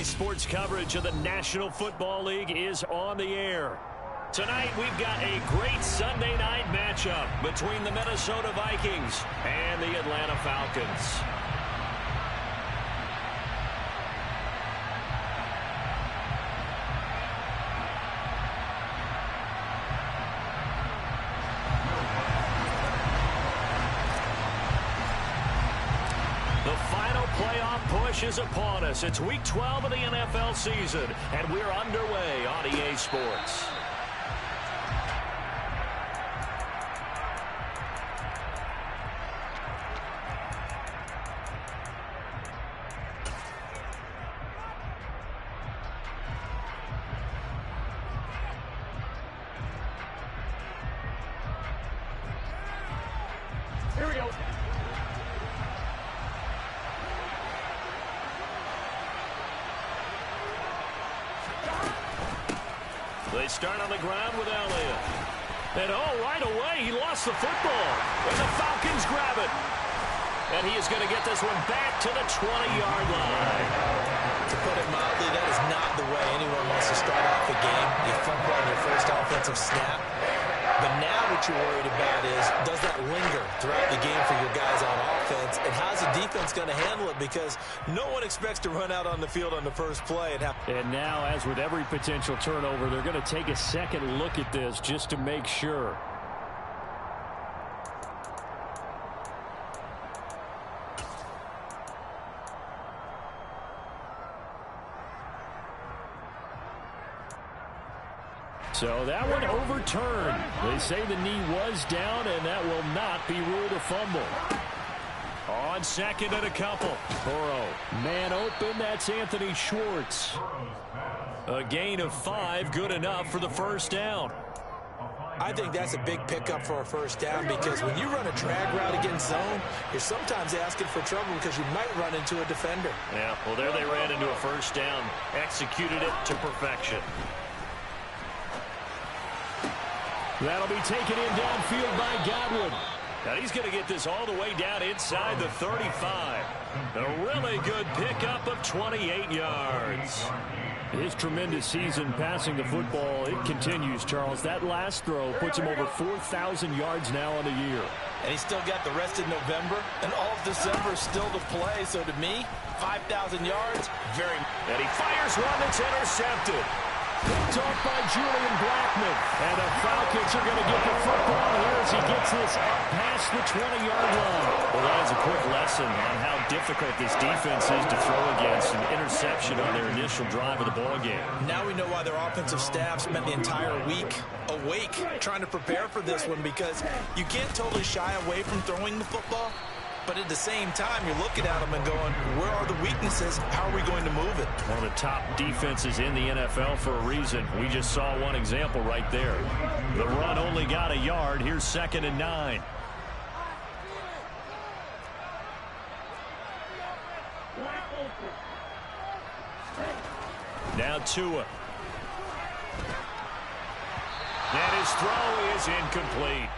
Sports coverage of the National Football League is on the air. Tonight, we've got a great Sunday night matchup between the Minnesota Vikings and the Atlanta Falcons. Is upon us. It's week 12 of the NFL season, and we're underway on EA Sports. Here we go. They start on the ground with Elliott. And right away, he lost the football. And the Falcons grab it. And he is going to get this one back to the 20-yard line. To put it mildly, that is not the way anyone wants to start off a game. You fumble on your first offensive snap. But now what you're worried about is, does that linger throughout the game for your guys on offense? And how's the defense going to handle it? Because no one expects to run out on the field on the first play. And now, as with every potential turnover, they're going to take a second look at this just to make sure. So that one overturned. They say the knee was down, and that will not be ruled a fumble. On second and a couple. Burrow, man open. That's Anthony Schwartz. A gain of 5, good enough for the first down. I think that's a big pickup for a first down because when you run a drag route against zone, you're sometimes asking for trouble because you might run into a defender. Yeah, well, there they ran into a first down. Executed it to perfection. That'll be taken in downfield by Godwin. Now he's going to get this all the way down inside the 35. A really good pickup of 28 yards. His tremendous season passing the football, it continues, Charles. That last throw puts him over 4,000 yards now on the year. And he's still got the rest of November and all of December still to play. So to me, 5,000 yards, very. And he fires one that's intercepted. Picked off by Julian Blackman. And the Falcons are going to get the football here as he gets this up past the 20-yard line. Well, that is a quick lesson on how difficult this defense is to throw against. An interception on their initial drive of the ballgame. Now we know why their offensive staff spent the entire week awake trying to prepare for this one, because you can't totally shy away from throwing the football. But at the same time, you're looking at them and going, where are the weaknesses? How are we going to move it? One of the top defenses in the NFL for a reason. We just saw one example right there. The run only got a yard. Here's 2nd and 9. Now Tua. And his throw is incomplete.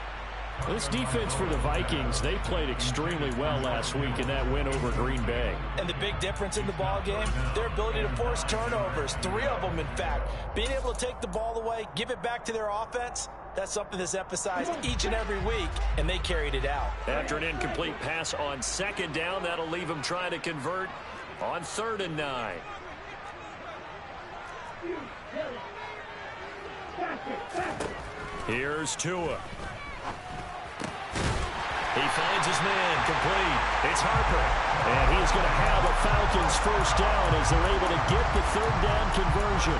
This defense for the Vikings, they played extremely well last week in that win over Green Bay. And the big difference in the ball game, their ability to force turnovers, 3 of them in fact. Being able to take the ball away, give it back to their offense, that's something that's emphasized each and every week, and they carried it out. After an incomplete pass on 2nd down, that'll leave them trying to convert on 3rd and 9. Here's Tua. He finds his man, complete. It's Harper. And he's going to have a Falcons first down as they're able to get the 3rd down conversion.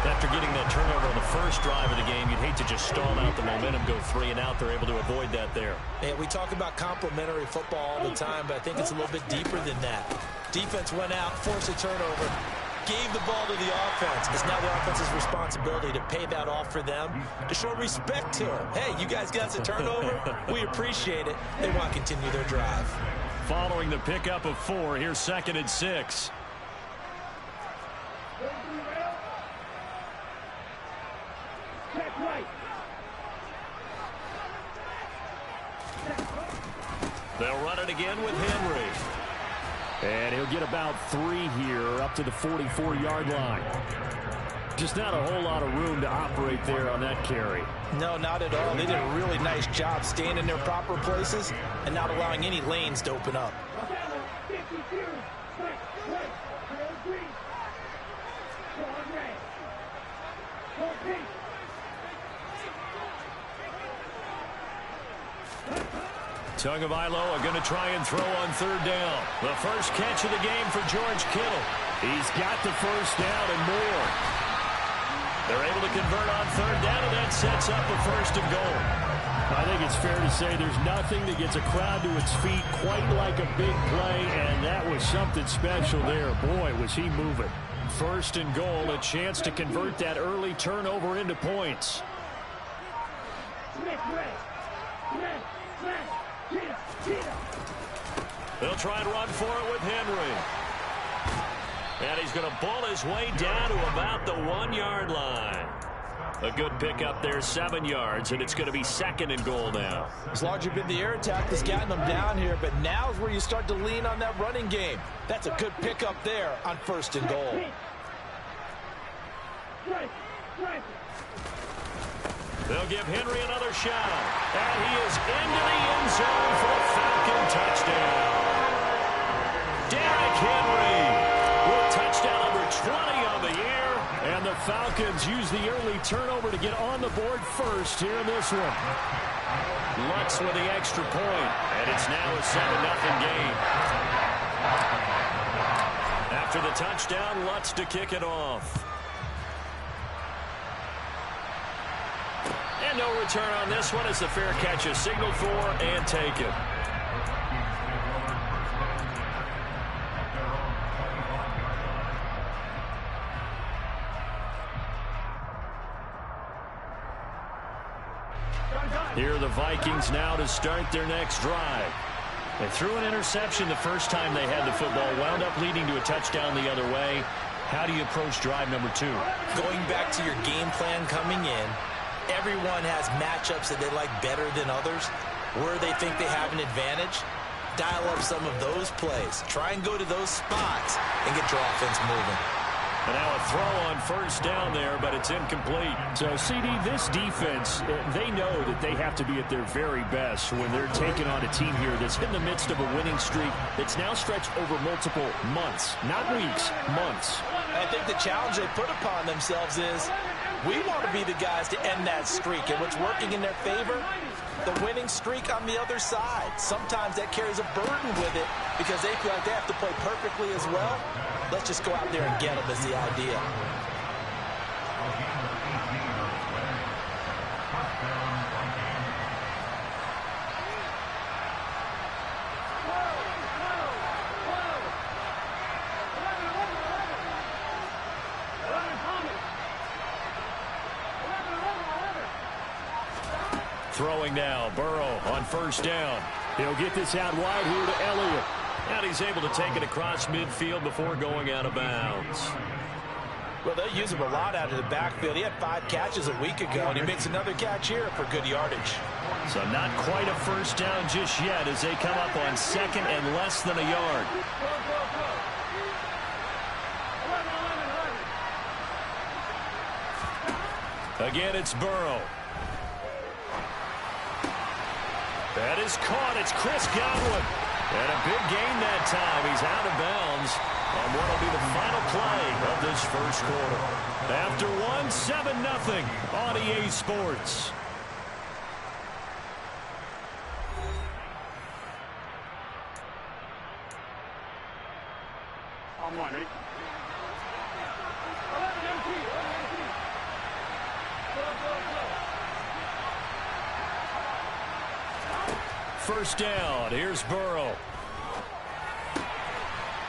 After getting that turnover on the first drive of the game, you'd hate to just stall out the momentum, go 3 and out. They're able to avoid that there. Yeah, we talk about complementary football all the time, but I think it's a little bit deeper than that. Defense went out, forced a turnover, gave the ball to the offense. It's now the offense's responsibility to pay that off for them, to show respect to them. Hey, you guys got a turnover. We appreciate it. They want to continue their drive. Following the pickup of 4, here's 2nd and 6. They'll run it again with Henry. And he'll get about 3 here up to the 44-yard line. Just not a whole lot of room to operate there on that carry. No, not at all. They did a really nice job staying in their proper places and not allowing any lanes to open up. Tagovailoa are going to try and throw on 3rd down. The first catch of the game for George Kittle. He's got the first down and more. They're able to convert on 3rd down, and that sets up a 1st and goal. I think it's fair to say there's nothing that gets a crowd to its feet quite like a big play, and that was something special there. Boy, was he moving. 1st and goal, a chance to convert that early turnover into points. They'll try and run for it with Henry. And he's going to bull his way down to about the 1-yard line. A good pickup there, 7 yards, and it's going to be 2nd and goal now. It's largely been the air attack that's gotten them down here, but now's where you start to lean on that running game. That's a good pickup there on 1st and goal. They'll give Henry another shot. And he is into the end zone for a Falcon touchdown. Derrick Henry with touchdown number 20 on the year. And the Falcons use the early turnover to get on the board first here in this one. Lutz with the extra point. And it's now a 7-0 game. After the touchdown, Lutz to kick it off. And no return on this one as the fair catch is signaled for and taken. Here are the Vikings now to start their next drive. They threw an interception the first time they had the football, wound up leading to a touchdown the other way. How do you approach drive number 2? Going back to your game plan coming in, everyone has matchups that they like better than others, where they think they have an advantage. Dial up some of those plays. Try and go to those spots and get your offense moving. And now a throw on 1st down there, but it's incomplete. So, CD, this defense, they know that they have to be at their very best when they're taking on a team here that's in the midst of a winning streak that's now stretched over multiple months, not weeks, months. I think the challenge they put upon themselves is we want to be the guys to end that streak. And what's working in their favor? The winning streak on the other side. Sometimes that carries a burden with it because they feel like they have to play perfectly as well. Let's just go out there and get them is the idea. Throwing now, Burrow on 1st down. He'll get this out wide here to Elliott. And he's able to take it across midfield before going out of bounds. Well, they use him a lot out of the backfield. He had 5 catches a week ago, and he makes another catch here for good yardage. So not quite a 1st down just yet as they come up on 2nd and less than a yard. Again, it's Burrow. That is caught. It's Chris Godwin. And a big gain that time. He's out of bounds on what will be the final play of this 1st quarter. After 7-0 on EA Sports. I'm on it. 1st down. Here's Burrow.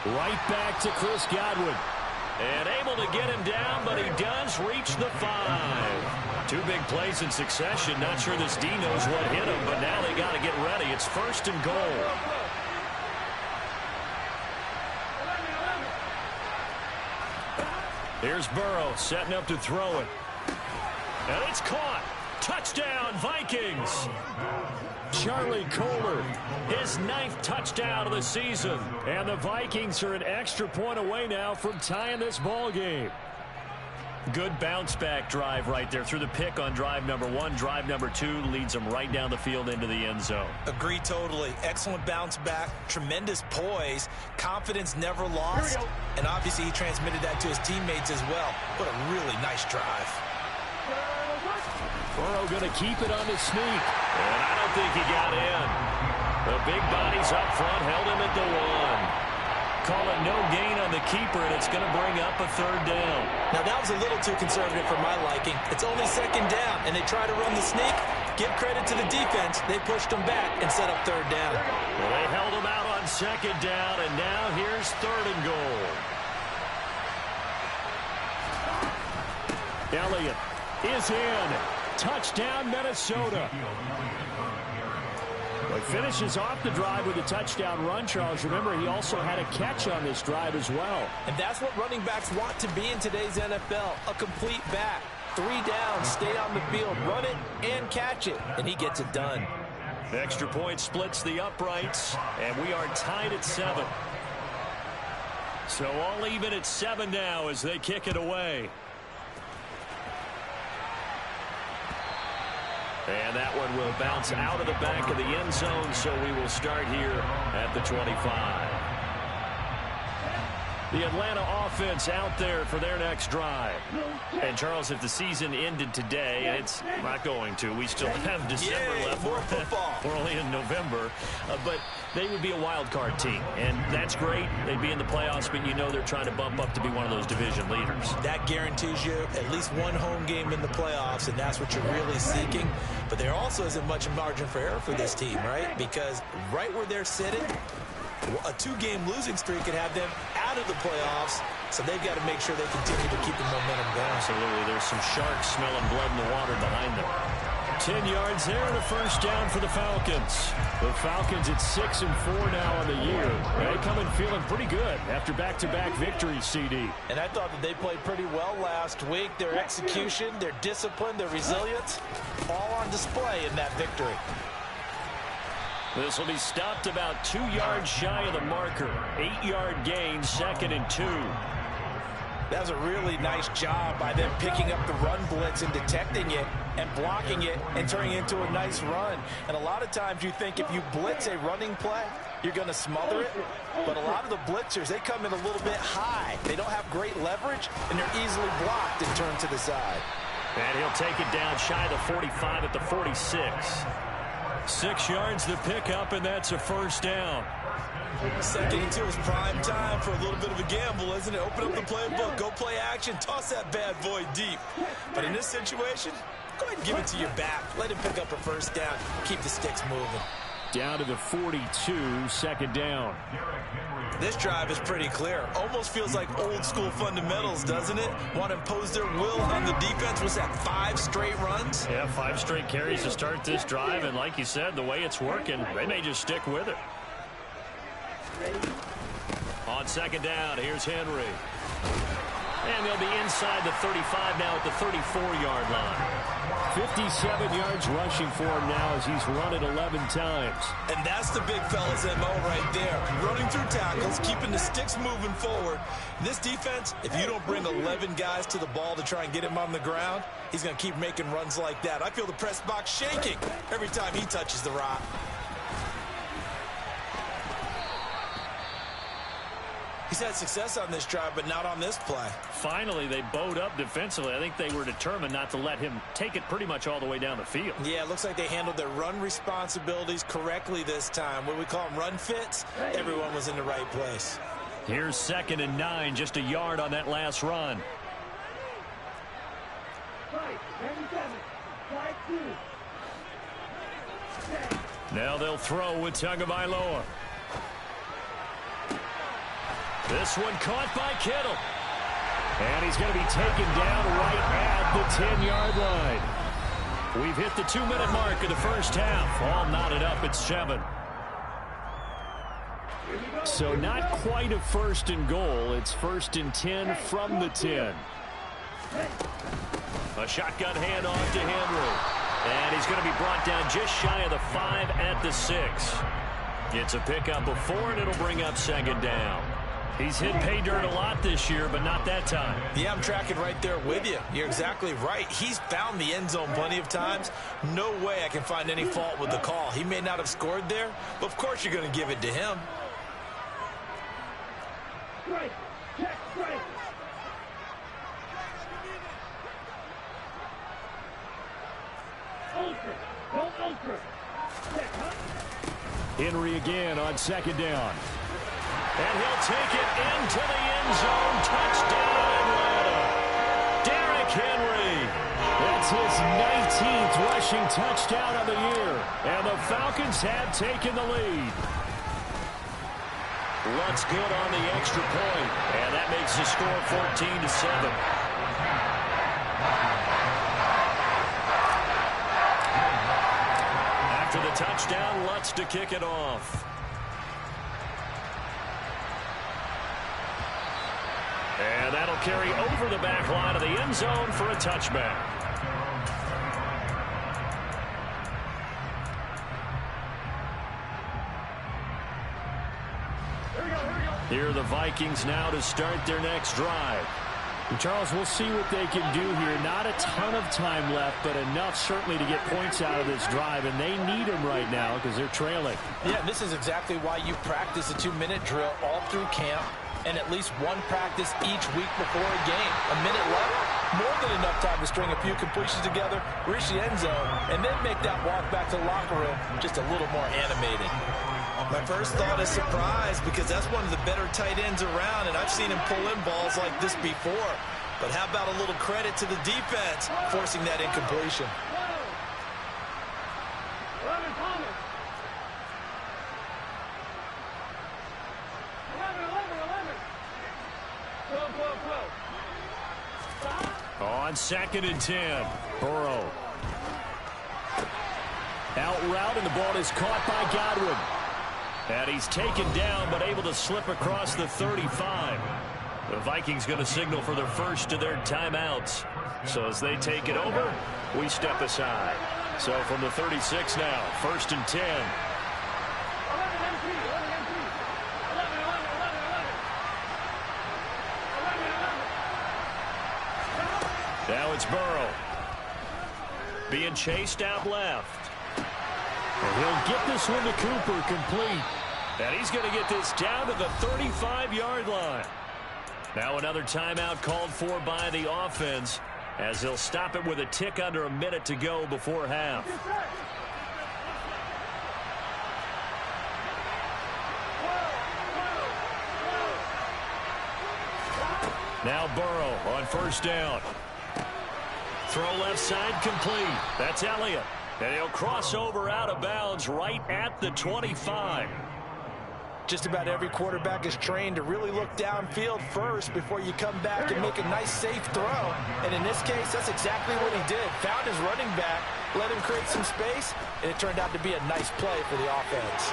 Right back to Chris Godwin. And able to get him down, but he does reach the 5. 2 big plays in succession. Not sure this D knows what hit him, but now they got to get ready. It's 1st and goal. Here's Burrow setting up to throw it. And it's caught. Touchdown, Vikings. Charlie Kohler, his 9th touchdown of the season. And the Vikings are an extra point away now from tying this ball game. Good bounce-back drive right there through the pick on drive number 1. Drive number 2 leads them right down the field into the end zone. Agree totally. Excellent bounce back, tremendous poise, confidence never lost, and obviously he transmitted that to his teammates as well. What a really nice drive. Burrow going to keep it on the sneak, and I don't think he got in. The big bodies up front held him at the 1. Call it no gain on the keeper, and it's going to bring up a 3rd down. Now, that was a little too conservative for my liking. It's only 2nd down, and they try to run the sneak. Give credit to the defense. They pushed them back and set up 3rd down. Well, they held him out on 2nd down, and now here's 3rd and goal. Elliott is in. Touchdown, Minnesota. Well, he finishes off the drive with a touchdown run, Charles. Remember, he also had a catch on this drive as well. And that's what running backs want to be in today's NFL, a complete back. 3 downs, stay on the field, run it, and catch it, and he gets it done. Extra point splits the uprights, and we are tied at 7. So all even at 7 now as they kick it away. And that one will bounce out of the back of the end zone, so we will start here at the 25. The Atlanta offense out there for their next drive. And, Charles, if the season ended today, and it's not going to, we still have December left. More football. We're only in November. But they would be a wild card team, and that's great. They'd be in the playoffs, but you know they're trying to bump up to be one of those division leaders. That guarantees you at least one home game in the playoffs, and that's what you're really seeking. But there also isn't much margin for error for this team, right? Because right where they're sitting, a 2-game losing streak could have them out of the playoffs, so they've got to make sure they continue to keep the momentum going. Absolutely. There's some sharks smelling blood in the water behind them. 10 yards there and a 1st down for the Falcons. The Falcons at 6-4 now on the year. They come in feeling pretty good after back-to-back victories, CD. And I thought that they played pretty well last week. Their execution, their discipline, their resilience, all on display in that victory. This will be stopped about 2 yards shy of the marker. 8-yard gain, 2nd and 2. That was a really nice job by them picking up the run blitz and detecting it and blocking it and turning it into a nice run. And a lot of times you think if you blitz a running play, you're going to smother it. But a lot of the blitzers, they come in a little bit high. They don't have great leverage, and they're easily blocked and turned to the side. And he'll take it down shy of the 45 at the 46. 6 yards to pick up, and that's a 1st down. 2nd and 2 is prime time for a little bit of a gamble, isn't it? Open up the playbook, go play action, toss that bad boy deep. But in this situation, go ahead and give it to your back. Let him pick up a 1st down. Keep the sticks moving. Down to the 42, 2nd down. This drive is pretty clear. Almost feels like old school fundamentals, doesn't it? Want to impose their will on the defense. Was that 5 straight runs? Yeah, 5 straight carries to start this drive. And like you said, the way it's working, they may just stick with it. On 2nd down, here's Henry. And they'll be inside the 35 now at the 34-yard line. 57 yards rushing for him now as he's run it 11 times. And that's the big fella's MO right there. Running through tackles, keeping the sticks moving forward. This defense, if you don't bring 11 guys to the ball to try and get him on the ground, he's going to keep making runs like that. I feel the press box shaking every time he touches the rock. He's had success on this drive, but not on this play. Finally, they bowed up defensively. I think they were determined not to let him take it pretty much all the way down the field. Yeah, it looks like they handled their run responsibilities correctly this time. What we call them run fits, everyone was in the right place. Here's 2nd and 9, just a yard on that last run. Now they'll throw with Tagovailoa. This one caught by Kittle. And he's going to be taken down right at the 10-yard line. We've hit the 2-minute mark of the 1st half. All knotted up at 7. So not quite a 1st and goal. It's 1st and 10 from the 10. A shotgun handoff to Henry. And he's going to be brought down just shy of the 5 at the 6. It's a pickup of 4, and it'll bring up second down. He's hit pay dirt a lot this year, but not that time. Yeah, I'm tracking right there with you. You're exactly right. He's found the end zone plenty of times. No way I can find any fault with the call. He may not have scored there, but of course you're going to give it to him. Strike. Check, strike. Ultra. Go ultra. Check, huh? Henry again on second down. And he'll take it into the end zone. Touchdown, Atlanta. Derrick Henry. That's his 19th rushing touchdown of the year. And the Falcons have taken the lead. Lutz good on the extra point. And that makes the score 14-7. After the touchdown, Lutz to kick it off. And that'll carry over the back line of the end zone for a touchback. Here are the Vikings now to start their next drive. And Charles, we'll see what they can do here. Not a ton of time left, but enough certainly to get points out of this drive, and they need them right now because they're trailing. Yeah, this is exactly why you practice a 2-minute drill all through camp and at least one practice each week before a game. A minute left, more than enough time to string a few completions together, reach the end zone, and then make that walk back to the locker room just a little more animated. My first thought is surprise because that's one of the better tight ends around, and I've seen him pull in balls like this before. But how about a little credit to the defense forcing that incompletion? On second and 10, Burrow. Out route, and the ball is caught by Godwin. And he's taken down, but able to slip across the 35. The Vikings going to signal for their first of their timeouts. So as they take it over, we step aside. So from the 36 now, first and 10. Now it's Burrow. Being chased out left. And he'll get this one to Cooper complete. And he's going to get this down to the 35-yard line. Now another timeout called for by the offense as they'll stop it with a tick under a minute to go before half. Now Burrow on first down. Throw left side complete. That's Elliott. And he'll cross over out of bounds right at the 25. Just about every quarterback is trained to really look downfield first before you come back and make a nice, safe throw. And in this case, that's exactly what he did. Found his running back, let him create some space, and it turned out to be a nice play for the offense.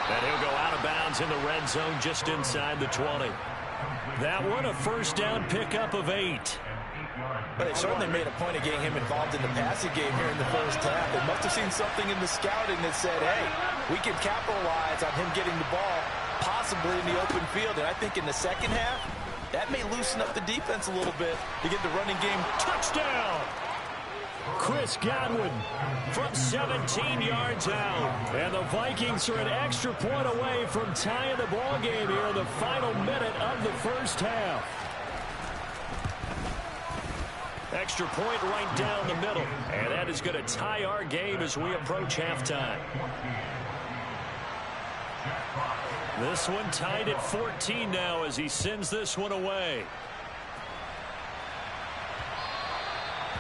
And he'll go out of bounds in the red zone just inside the 20. That one, a first down pickup of 8. But they certainly made a point of getting him involved in the passing game here in the first half. They must have seen something in the scouting that said, hey, we can capitalize on him getting the ball possibly in the open field. And I think in the second half, that may loosen up the defense a little bit to get the running game. Touchdown! Chris Godwin from 17 yards out. And the Vikings are an extra point away from tying the ball game here in the final minute of the first half. Extra point right down the middle. And that is going to tie our game as we approach halftime. This one tied at 14 now as he sends this one away.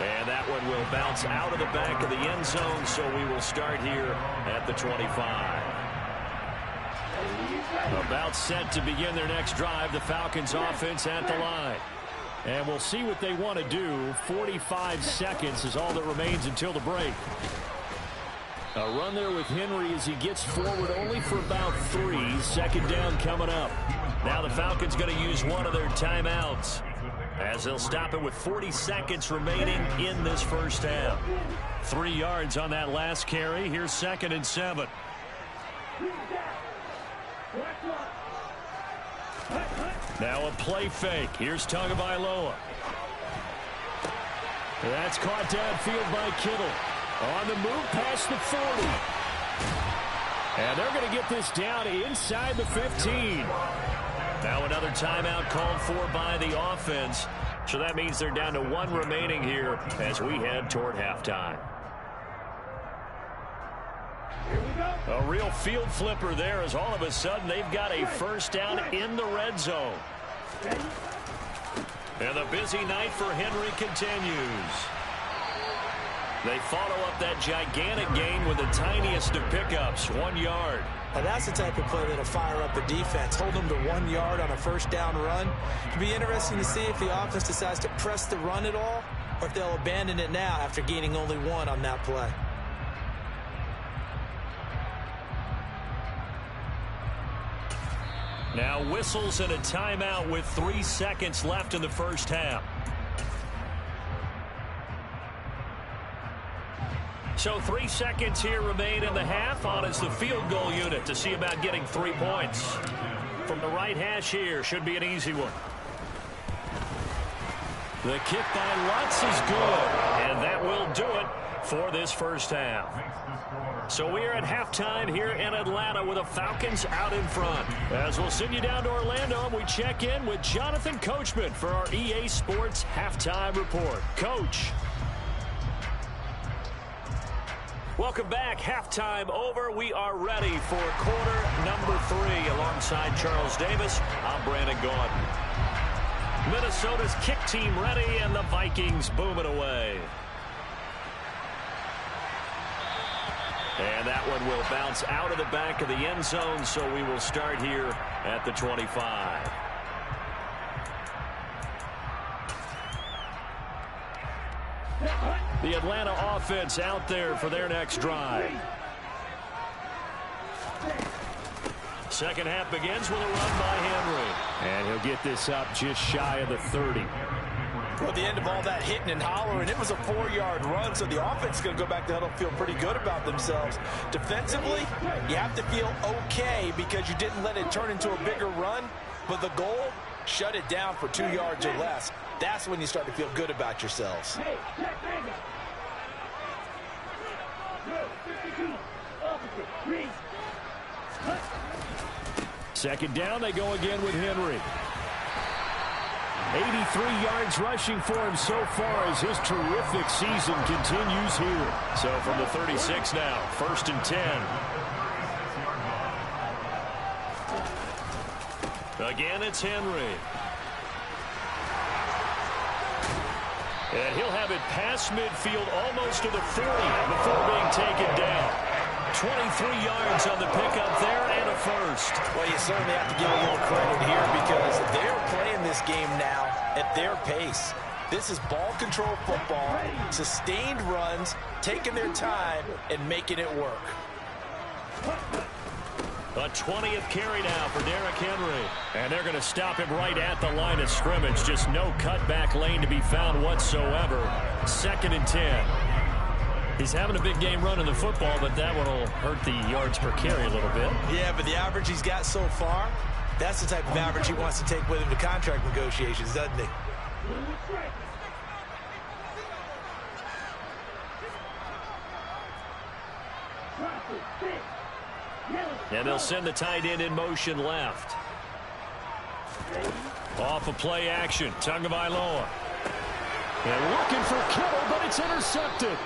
And that one will bounce out of the back of the end zone, so we will start here at the 25. About set to begin their next drive, the Falcons offense at the line. And we'll see what they want to do. 45 seconds is all that remains until the break. A run there with Henry as he gets forward only for about 3. Second down coming up. Now the Falcons going to use one of their timeouts. as they'll stop it with 40 seconds remaining in this first half. 3 yards on that last carry. Here's 2nd and 7. Now a play fake. Here's Tagovailoa. That's caught downfield by Kittle. On the move past the 40. And they're going to get this down inside the 15. Now another timeout called for by the offense. So that means they're down to 1 remaining here as we head toward halftime. A real field flipper there as all of a sudden they've got a first down in the red zone. And the busy night for Henry continues. They follow up that gigantic gain with the tiniest of pickups, 1 yard. Now that's the type of play that'll fire up the defense. Hold them to 1 yard on a first down run. It'll be interesting to see if the offense decides to press the run at all or if they'll abandon it now after gaining only 1 on that play. Now whistles and a timeout with 3 seconds left in the first half. So 3 seconds here remain in the half on as the field goal unit to see about getting 3 points. From the right hash here, should be an easy one. The kick by Lutz is good, and that will do it for this first half. So we are at halftime here in Atlanta with the Falcons out in front. As we'll send you down to Orlando, we check in with Jonathan Coachman for our EA Sports Halftime Report. Coach. Welcome back. Halftime over. We are ready for quarter number 3 alongside Charles Davis. I'm Brandon Gaudin. Minnesota's kick team ready, and the Vikings booming away. And that one will bounce out of the back of the end zone, so we will start here at the 25. The Atlanta offense out there for their next drive. Second half begins with a run by Henry. And he'll get this up just shy of the 30. Well, at the end of all that hitting and hollering, it was a 4-yard run, so the offense is going to go back to huddle, feel pretty good about themselves. Defensively, you have to feel okay because you didn't let it turn into a bigger run, but the goal, shut it down for 2 yards or less. That's when you start to feel good about yourselves. Second down, they go again with Henry. 83 yards rushing for him so far as his terrific season continues here. So from the 36 now, 1st and 10. Again, it's Henry. And he'll have it past midfield almost to the 40 before being taken down. 23 yards on the pickup there and a first. Well, you certainly have to give a little credit here because they're playing this game now at their pace. This is ball control football, sustained runs, taking their time and making it work. A 20th carry now for Derrick Henry. And they're going to stop him right at the line of scrimmage. Just no cutback lane to be found whatsoever. 2nd and 10. He's having a big game running the football, but that one will hurt the yards per carry a little bit. Yeah, but the average he's got so far, that's the type of average he wants to take with him to contract negotiations, doesn't he? And they'll send the tight end in motion left. Off of play action, Tagovailoa. And looking for Kittle, but it's intercepted.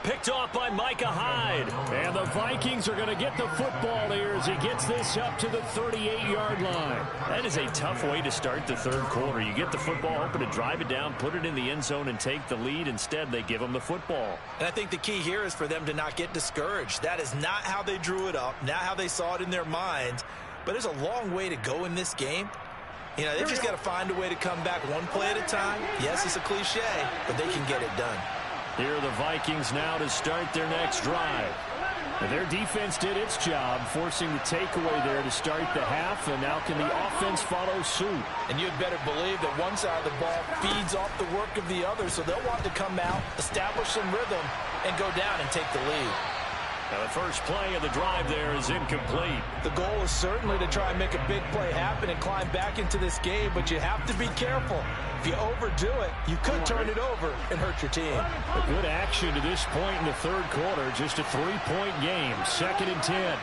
Picked off by Micah Hyde. And the Vikings are going to get the football here as he gets this up to the 38-yard line. That is a tough way to start the third quarter. You get the football, hoping to drive it down, put it in the end zone, and take the lead. Instead, they give them the football. And I think the key here is for them to not get discouraged. That is not how they drew it up, not how they saw it in their minds. But there's a long way to go in this game. You know, they've just got to find a way to come back one play at a time. Yes, it's a cliche, but they can get it done. Here are the Vikings now to start their next drive. And their defense did its job, forcing the takeaway there to start the half, and now can the offense follow suit? And you'd better believe that one side of the ball feeds off the work of the other, so they'll want to come out, establish some rhythm, and go down and take the lead. Now the first play of the drive there is incomplete. The goal is certainly to try and make a big play happen and climb back into this game, but you have to be careful. If you overdo it, you could turn it over and hurt your team. A good action to this point in the third quarter. Just a 3-point game. 2nd and 10.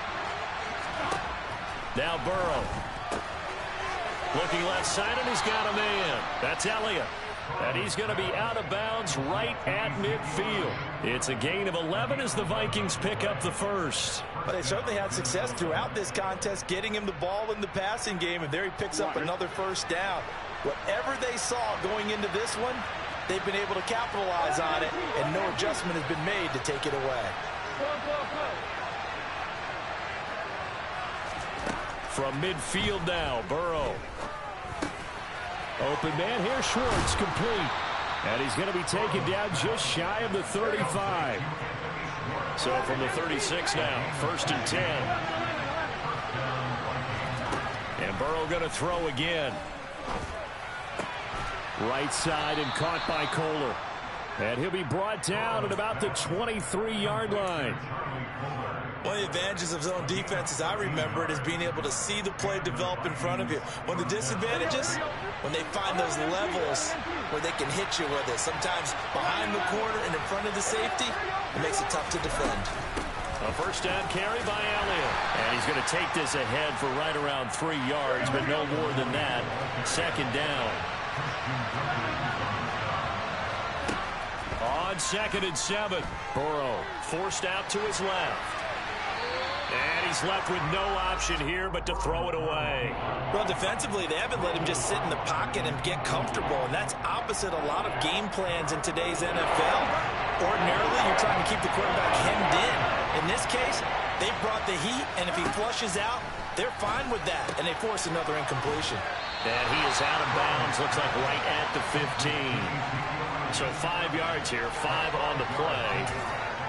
Now Burrow. Looking left side, and he's got a man. That's Elliott. And he's going to be out of bounds right at midfield. It's a gain of 11 as the Vikings pick up the first. But they certainly had success throughout this contest, getting him the ball in the passing game, and there he picks up another first down. Whatever they saw going into this one, they've been able to capitalize on it, and no adjustment has been made to take it away. From midfield now, Burrow. Open man here, Schwartz, complete. And he's going to be taken down just shy of the 35. So from the 36 now, 1st and 10. And Burrow going to throw again. Right side and caught by Kohler. And he'll be brought down at about the 23-yard line. One of the advantages of zone defense, as I remember it, is being able to see the play develop in front of you. One of the disadvantages, when they find those levels where they can hit you with it, sometimes behind the corner and in front of the safety, it makes it tough to defend. A first down carry by Elliott. And he's going to take this ahead for right around 3 yards, but no more than that. 2nd down. On 2nd and 7, Burrow forced out to his left. And he's left with no option here but to throw it away. Well, defensively, they haven't let him just sit in the pocket and get comfortable, and that's opposite a lot of game plans in today's NFL. Ordinarily, you're trying to keep the quarterback hemmed in. In this case, they brought the heat, and if he flushes out, they're fine with that, and they force another incompletion. And he is out of bounds, looks like right at the 15. So 5 yards here, 5 on the play.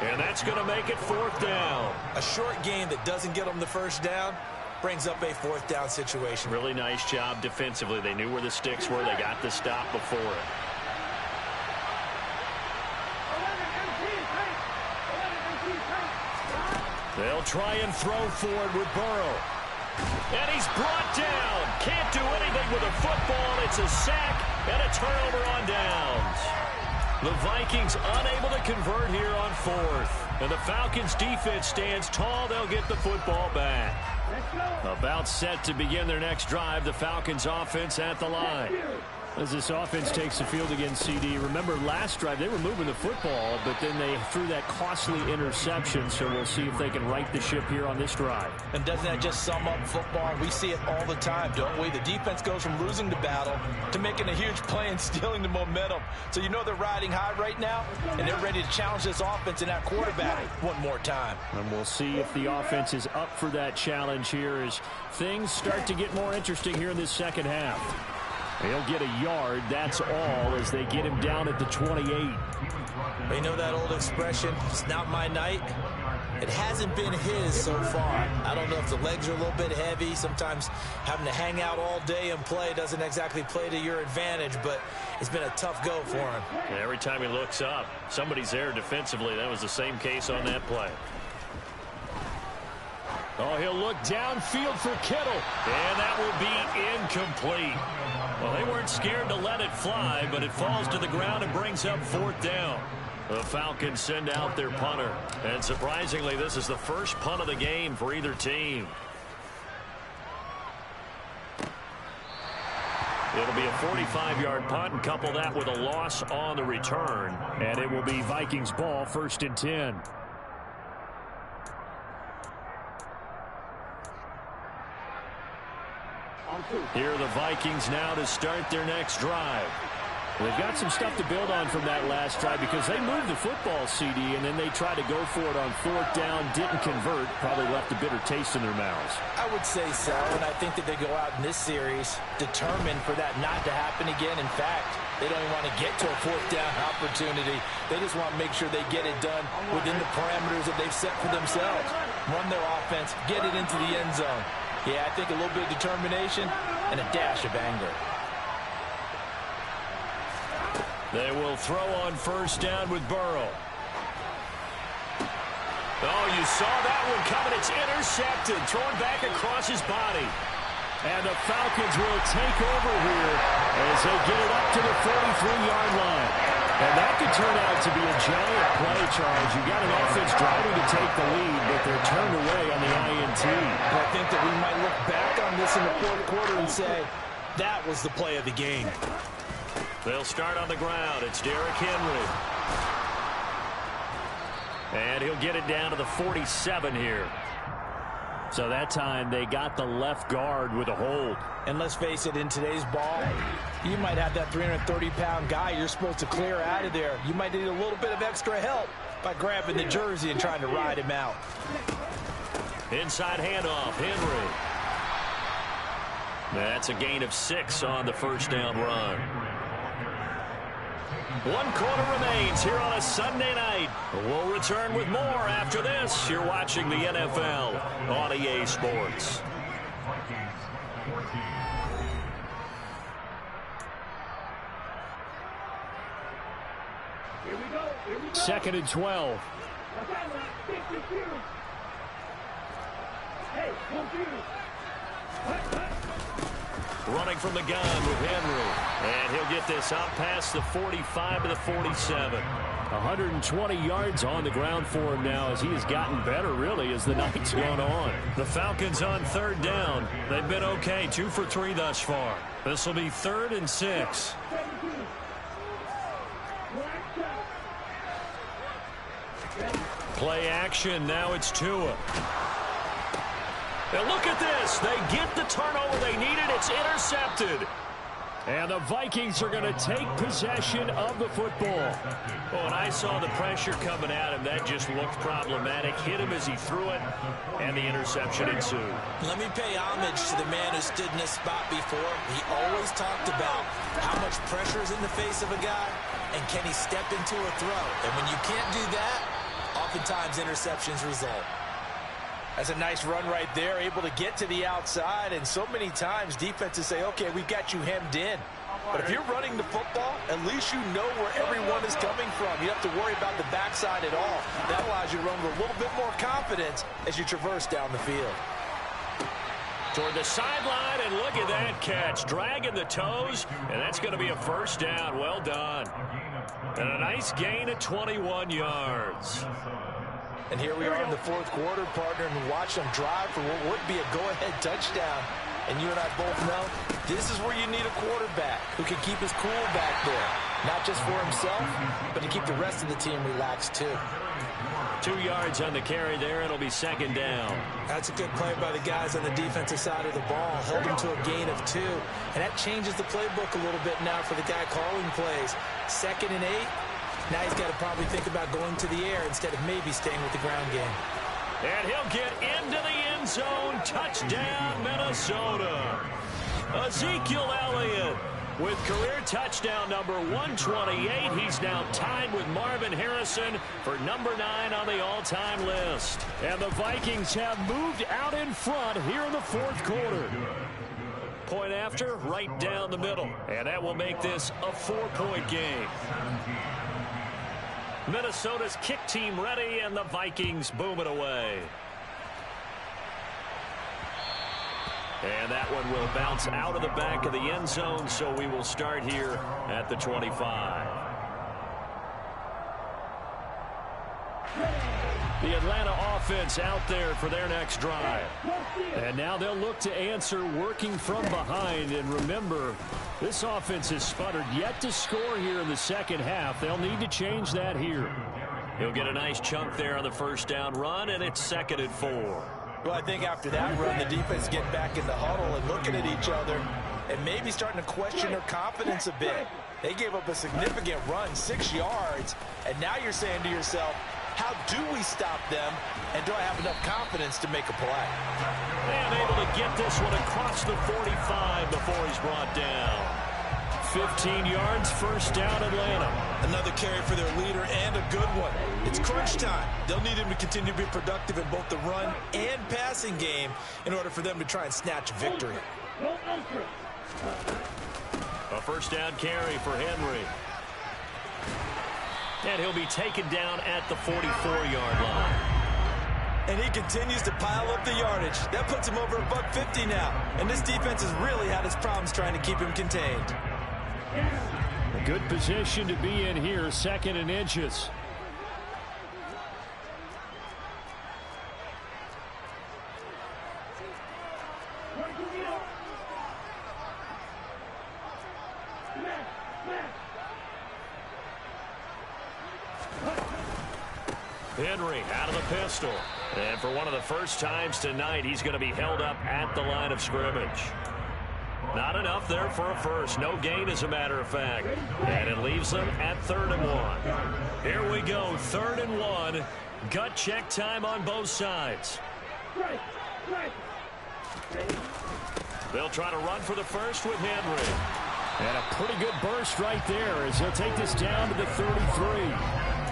And that's going to make it 4th down. A short gain that doesn't get them the first down brings up a 4th down situation. Really nice job defensively. They knew where the sticks were. They got the stop before it. They'll try and throw forward with Burrow. And he's brought down. Can't do anything with a football. It's a sack and a turnover on downs. The Vikings unable to convert here on 4th. And the Falcons defense stands tall. They'll get the football back. About set to begin their next drive. The Falcons offense at the line. As this offense takes the field again, CD, remember last drive they were moving the football, but then they threw that costly interception, so we'll see if they can right the ship here on this drive. And doesn't that just sum up football? We see it all the time, don't we? The defense goes from losing the battle to making a huge play and stealing the momentum. So you know they're riding high right now, and they're ready to challenge this offense and that quarterback one more time. And we'll see if the offense is up for that challenge here as things start to get more interesting here in this second half. He'll get a yard, that's all, as they get him down at the 28. You know that old expression, it's not my night? It hasn't been his so far. I don't know if the legs are a little bit heavy. Sometimes having to hang out all day and play doesn't exactly play to your advantage, but it's been a tough go for him. And every time he looks up, somebody's there defensively. That was the same case on that play. Oh, he'll look downfield for Kittle. And that will be incomplete. Well, they weren't scared to let it fly, but it falls to the ground and brings up 4th down. The Falcons send out their punter. And surprisingly, this is the first punt of the game for either team. It'll be a 45-yard punt, and couple that with a loss on the return. And it will be Vikings ball, 1st and 10. Here are the Vikings now to start their next drive. They've got some stuff to build on from that last drive because they moved the football, CD, and then they tried to go for it on 4th down, didn't convert, probably left a bitter taste in their mouths. I would say so, and I think that they go out in this series determined for that not to happen again. In fact, they don't even want to get to a 4th down opportunity. They just want to make sure they get it done within the parameters that they've set for themselves. Run their offense, get it into the end zone. Yeah, I think a little bit of determination and a dash of anger. They will throw on 1st down with Burrow. Oh, you saw that one coming. It's intercepted. Thrown back across his body. And the Falcons will take over here as they get it up to the 43-yard line. And that could turn out to be a giant play, Charles. You got an offense driving to take the lead, but they're turned away on the INT. And I think that we might look back on this in the 4th quarter and say, that was the play of the game. They'll start on the ground. It's Derrick Henry. And he'll get it down to the 47 here. So that time they got the left guard with a hold. And let's face it, in today's ball, you might have that 330-pound guy you're supposed to clear out of there. You might need a little bit of extra help by grabbing the jersey and trying to ride him out. Inside handoff, Henry. That's a gain of 6 on the 1st down run. 1 quarter remains here on a Sunday night. We'll return with more after this. You're watching the NFL on EA Sports. Here we go. 2nd and 12. Hey, confused. Running from the gun with Henry. And he'll get this out past the 45 to the 47. 120 yards on the ground for him now as he has gotten better, really, as the night's gone on. The Falcons on 3rd down. They've been okay, 2 for 3 thus far. This will be 3rd and 6. Play action. Now it's Tua. And look at this. They get the turnover they needed. It's intercepted. And the Vikings are going to take possession of the football. Oh, and I saw the pressure coming at him. That just looked problematic. Hit him as he threw it, and the interception ensued. Let me pay homage to the man who stood in this spot before. He always talked about how much pressure is in the face of a guy, and can he step into a throw. And when you can't do that, oftentimes interceptions result. That's a nice run right there, able to get to the outside, and so many times defenses say, okay, we've got you hemmed in. But if you're running the football, at least you know where everyone is coming from. You don't have to worry about the backside at all. That allows you to run with a little bit more confidence as you traverse down the field. Toward the sideline, and look at that catch. Dragging the toes, and that's going to be a 1st down. Well done. And a nice gain of 21 yards. And here we are in the 4th quarter, partner, and watch them drive for what would be a go-ahead touchdown. And you and I both know this is where you need a quarterback who can keep his cool back there. Not just for himself, but to keep the rest of the team relaxed too. 2 yards on the carry there. It'll be 2nd down. That's a good play by the guys on the defensive side of the ball. Held him to a gain of 2. And that changes the playbook a little bit now for the guy calling plays. 2nd and 8. Now he's got to probably think about going to the air instead of maybe staying with the ground game. And he'll get into the end zone. Touchdown, Minnesota. Ezekiel Elliott with career touchdown number 128. He's now tied with Marvin Harrison for number 9 on the all-time list. And the Vikings have moved out in front here in the 4th quarter. Point after, right down the middle. And that will make this a 4-point game. Minnesota's kick team ready, and the Vikings boom it away. And that one will bounce out of the back of the end zone, so we will start here at the 25. The Atlanta offense out there for their next drive. And now they'll look to answer working from behind. And remember, this offense has sputtered yet to score here in the 2nd half. They'll need to change that here. He'll get a nice chunk there on the 1st down run, and it's 2nd and 4. Well, I think after that run, the defense getting back in the huddle and looking at each other. and maybe starting to question their confidence a bit. They gave up a significant run, 6 yards, and now you're saying to yourself, how do we stop them, and do I have enough confidence to make a play? And able to get this one across the 45 before he's brought down. 15 yards, first down, Atlanta. Another carry for their leader and a good one. It's crunch time. They'll need him to continue to be productive in both the run and passing game in order for them to try and snatch a victory. A first down carry for Henry. And he'll be taken down at the 44-yard line. And he continues to pile up the yardage. That puts him over $150 now. And this defense has really had its problems trying to keep him contained. A good position to be in here, 2nd and inches. Henry out of the pistol. And for one of the first times tonight, he's going to be held up at the line of scrimmage. Not enough there for a first. No gain, as a matter of fact. And it leaves them at 3rd and 1. Here we go, 3rd and 1. Gut check time on both sides. They'll try to run for the first with Henry. And a pretty good burst right there as he'll take this down to the 33.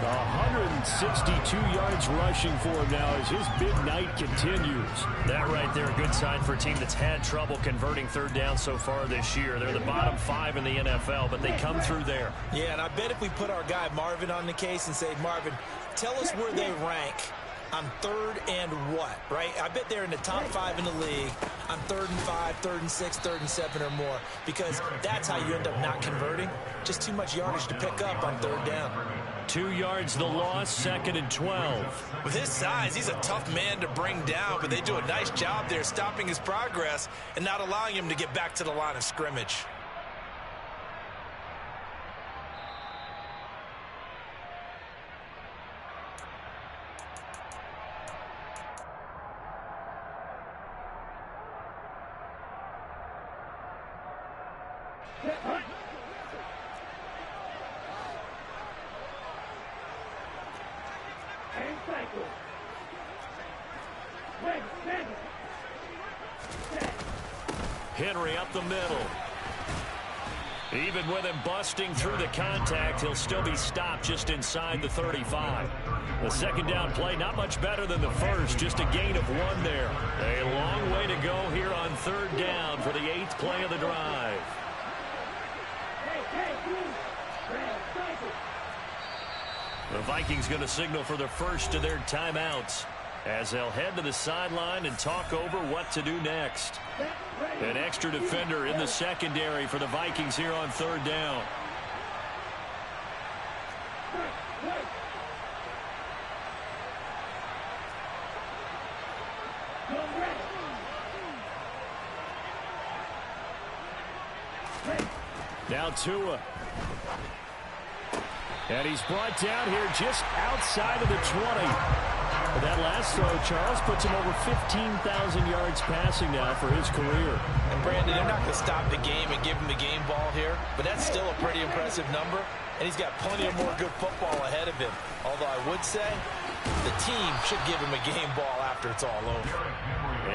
162 yards rushing for him now as his big night continues. That right there, a good sign for a team that's had trouble converting 3rd down so far this year. They're the bottom 5 in the NFL, but they come through there. Yeah, and I bet if we put our guy Marvin on the case and say, Marvin, tell us where they rank on 3rd and what, right? I bet they're in the top 5 in the league on 3rd and 5, 3rd and 6, 3rd and 7 or more, because that's how you end up not converting. Just too much yardage to pick up on 3rd down. 2 yards the loss, 2nd and 12. With his size, he's a tough man to bring down, but they do a nice job there stopping his progress and not allowing him to get back to the line of scrimmage. Henry up the middle. Even with him busting through the contact, he'll still be stopped just inside the 35. The 2nd down play, not much better than the first, just a gain of 1 there. A long way to go here on 3rd down for the 8th play of the drive. The Vikings going to signal for the first of their timeouts as they'll head to the sideline and talk over what to do next. An extra defender in the secondary for the Vikings here on 3rd down. Now Tua. And he's brought down here just outside of the 20. But that last throw, Charles, puts him over 15,000 yards passing now for his career. And Brandon, they're not going to stop the game and give him the game ball here, but that's still a pretty impressive number, and he's got plenty of more good football ahead of him. Although I would say the team should give him a game ball after it's all over.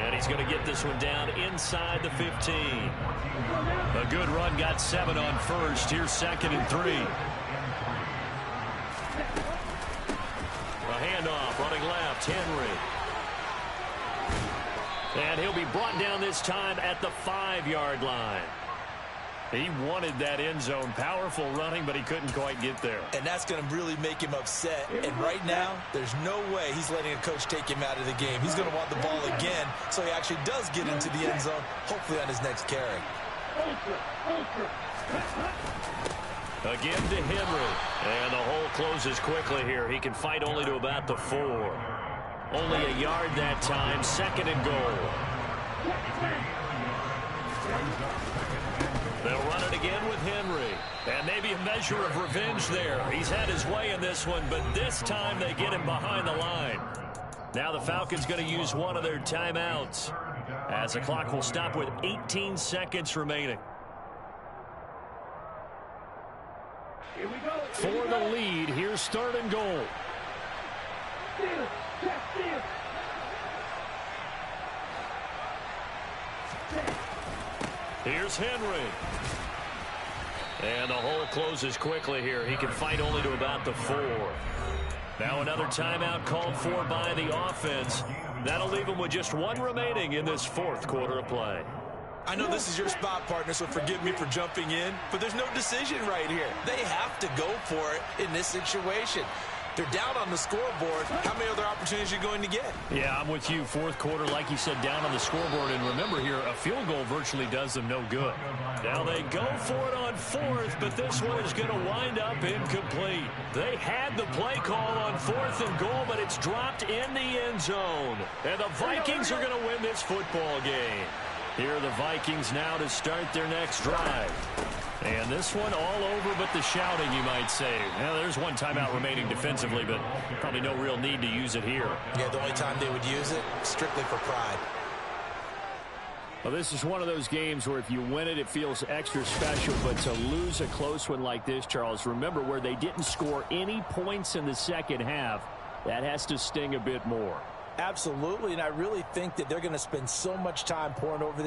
And he's going to get this one down inside the 15. A good run, got 7 on first. Here's 2nd and 3. Handoff, running left, Henry. And he'll be brought down this time at the 5-yard line. He wanted that end zone. Powerful running, but he couldn't quite get there. And that's going to really make him upset. And right now, there's no way he's letting a coach take him out of the game. He's going to want the ball again, so he actually does get into the end zone, hopefully on his next carry. Again to Henry. And the hole closes quickly here. He can fight only to about the 4. Only a yard that time. 2nd and goal. They'll run it again with Henry. And maybe a measure of revenge there. He's had his way in this one, but this time they get him behind the line. Now the Falcons going to use one of their timeouts as the clock will stop with 18 seconds remaining. Here we go. For the lead, here's third and goal. Steal. Check steal. Here's Henry. And the hole closes quickly here. He can fight only to about the 4. Now another timeout called for by the offense. That'll leave him with just 1 remaining in this 4th quarter of play. I know this is your spot, partner, so forgive me for jumping in, but there's no decision right here. They have to go for it in this situation. They're down on the scoreboard. How many other opportunities are you going to get? Yeah, I'm with you. 4th quarter, like you said, down on the scoreboard. And remember here, a field goal virtually does them no good. Now they go for it on 4th, but this one is going to wind up incomplete. They had the play call on 4th and goal, but it's dropped in the end zone. And the Vikings are going to win this football game. Here are the Vikings now to start their next drive. And this one all over but the shouting, you might say. Now, there's 1 timeout remaining defensively, but probably no real need to use it here. Yeah, the only time they would use it, strictly for pride. Well, this is one of those games where if you win it, it feels extra special. But to lose a close one like this, Charles, remember where they didn't score any points in the second half, that has to sting a bit more. Absolutely, and I really think that they're going to spend so much time pouring over